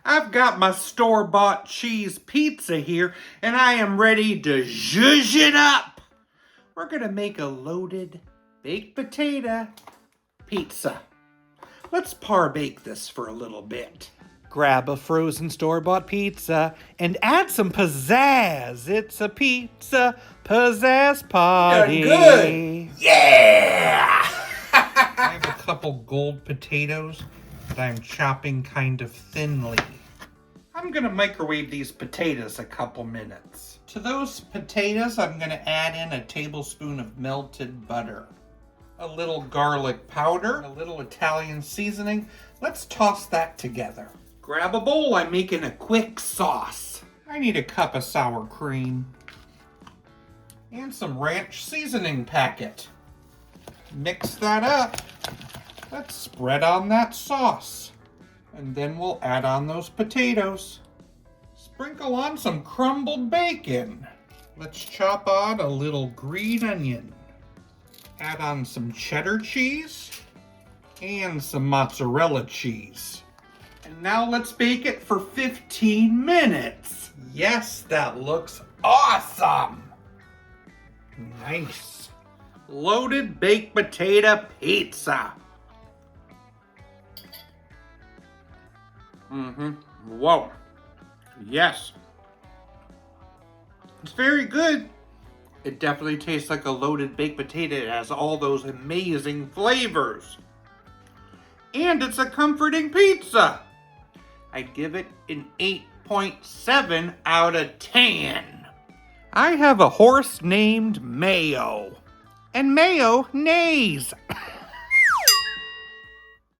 I've got my store-bought cheese pizza here, and I am ready to zhuzh it up. We're gonna make a loaded baked potato pizza. Let's par-bake this for a little bit. Grab a frozen store-bought pizza and add some pizzazz. It's a pizza pizzazz party. Good. Yeah! I have a couple gold potatoes that I'm chopping kind of thinly. I'm gonna microwave these potatoes a couple minutes. To those potatoes, I'm gonna add in a tablespoon of melted butter, a little garlic powder, a little Italian seasoning. Let's toss that together. Grab a bowl, I'm making a quick sauce. I need a cup of sour cream and some ranch seasoning packet. Mix that up. Let's spread on that sauce. And then we'll add on those potatoes. Sprinkle on some crumbled bacon. Let's chop on a little green onion. Add on some cheddar cheese and some mozzarella cheese. And now let's bake it for 15 minutes. Yes, that looks awesome. Nice. Loaded baked potato pizza. Whoa. Yes. It's very good. It definitely tastes like a loaded baked potato. It has all those amazing flavors. And it's a comforting pizza. I'd give it an 8.7 out of 10. I have a horse named Mayo. And Mayo neighs.